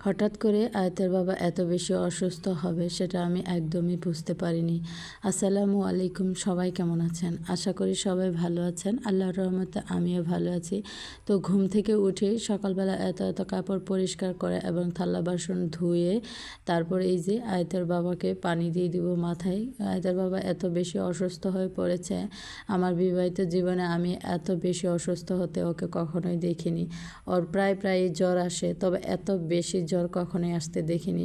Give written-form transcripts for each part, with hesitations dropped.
হঠাৎ করে আয়তের বাবা এত বেশি অসুস্থ হবে সেটা আমি একদমই বুঝতে পারিনি। আসসালামু আলাইকুম, সবাই কেমন আছেন? আশা করি সবাই ভালো আছেন। আল্লাহর রহমতে আমিও ভালো আছি। তো ঘুম থেকে উঠে সকালবেলা এত কাপড় পরিষ্কার করে এবং থালা বাসন ধুয়ে তারপর এই যে আয়তের বাবাকে পানি দিয়ে দিব মাথায়। আয়তের বাবা এত বেশি অসুস্থ হয়ে পড়েছে, আমার বিবাহিত জীবনে আমি এত বেশি অসুস্থ হতে ওকে কখনোই দেখিনি। ওর প্রায় জ্বর আসে, তবে এত বেশি জ্বর কখনোই আসতে দেখিনি।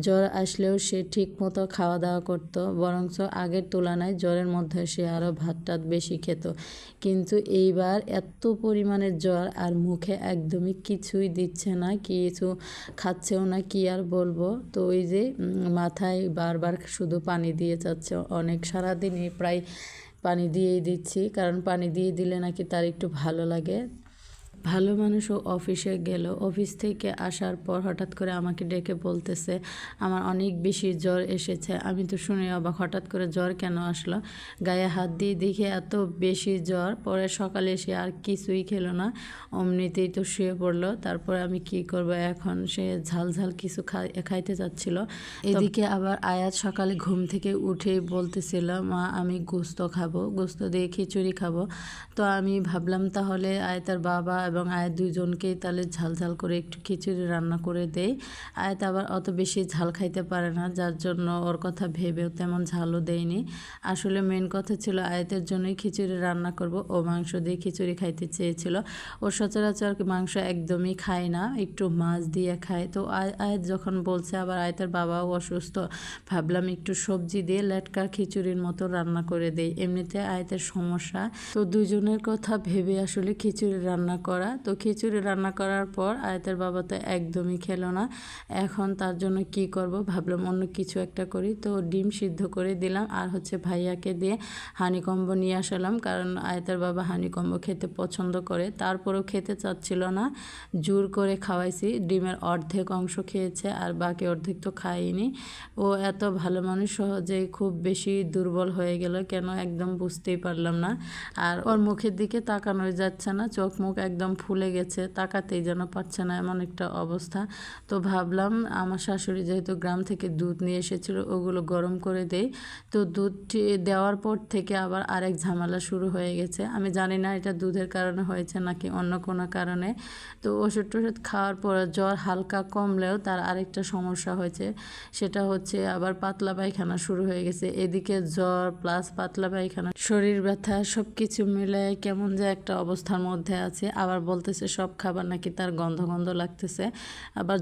জ্বর আসলেও সে ঠিক মতো খাওয়া দাওয়া করতো, বরঞ্চ আগের তুলনায় জ্বরের মধ্যে সে আরও ভাত টাত বেশি খেত। কিন্তু এইবার এত পরিমাণের জ্বর আর মুখে একদমই কিছুই দিচ্ছে না, কিছু খাচ্ছেও না, কি আর বলবো। তো ওই যে মাথায় বারবার শুধু পানি দিয়ে যাচ্ছে, অনেক সারাদিনই প্রায় পানি দিয়েই দিচ্ছি, কারণ পানি দিয়ে দিলে নাকি তার একটু ভালো লাগে। ভালো মানুষও অফিসে গেল, অফিস থেকে আসার পর হঠাৎ করে আমাকে ডেকে বলতেছে আমার অনেক বেশি জ্বর এসেছে। আমি তো শুনে অবাক, হঠাৎ করে জ্বর কেন আসলো? গায়ে হাত দিয়ে দেখে এত বেশি জ্বর। পরে সকালে সে আর কিছুই খেলো না, অমনিতেই তো শুয়ে পড়লো। তারপরে আমি কি করব, এখন সে ঝাল কিছু খাইতে চাচ্ছিল। এদিকে আবার আয়াত সকালে ঘুম থেকে উঠেই বলতেছিল মা আমি গোস্ত খাবো, গোস্ত দিয়ে খিচুড়ি খাবো। তো আমি ভাবলাম তাহলে আয়াতের বাবা এবং আয়াত দুজনকেই তাহলে ঝাল করে একটু খিচুড়ি রান্না করে দেই। আয়াত আবার অত বেশি ঝাল খাইতে পারে না, যার জন্য ওর কথা ভেবেও তেমন ঝালও দেয়নি। আসলে মেন কথা ছিল আয়াতের জন্যই খিচুড়ি রান্না করব। ও মাংস দিয়ে খিচুড়ি খাইতে চেয়েছিল। ও সচরাচর মাংস একদমই খায় না, একটু মাছ দিয়ে খায়। তো আয়াত যখন বলছে, আবার আয়াতের বাবাও অসুস্থ, ভাবলাম একটু সবজি দিয়ে লেটকা খিচুড়ির মতো রান্না করে দেই। এমনিতে আয়াতের সমস্যা, তো দুজনের কথা ভেবে আসলে খিচুড়ি রান্না করা। তো খিচুড়ি রান্না করার পর আয়াতের বাবা তো একদমই খেলো না। এখন তার জন্য কি করব, ভাবলাম অন্য কিছু একটা করি। তো ডিম সিদ্ধ করে দিলাম, আর হচ্ছে ভাইয়াকে দিয়ে হানিকম্বো নিয়ে আসলাম, কারণ আয়াতের বাবা হানিকম্বো খেতে পছন্দ করে। তারপরেও খেতে চাচ্ছিল না, জোর করে খাওয়াইছি। ডিমের অর্ধেক অংশ খেয়েছে আর বাকি অর্ধেক তো খাইনি। ও এত ভালো মানুষ সহজেই খুব বেশি দুর্বল হয়ে গেল কেন একদম বুঝতেই পারলাম না। আর ওর মুখের দিকে তাকানোই যাচ্ছে না, চোখ মুখ একদম ফুলে গেছে, তাকাতেই যেন পারছে না, এমন একটা অবস্থা। তো ভাবলাম আমার শাশুড়ি যেহেতু গ্রাম থেকে দুধ নিয়ে এসেছিলো, ওগুলো গরম করে দেই। তো দুধটি দেওয়ার পর থেকে আবার আরেক ঝামেলা শুরু হয়ে গেছে। আমি জানি না এটা দুধের কারণে হয়েছে নাকি অন্য কোনো কারণে। তো ওষুধ খাওয়ার পর জ্বর হালকা কমলেও তার আরেকটা সমস্যা হয়েছে, সেটা হচ্ছে আবার পাতলা পায়খানা শুরু হয়ে গেছে। এদিকে জ্বর প্লাস পাতলা পায়খানা, শরীর ব্যথা, সব কিছু মিলে কেমন যে একটা অবস্থার মধ্যে আছে। আবার বলতেছে সব খাবার নাকি তার গন্ধ লাগতেছে। আবার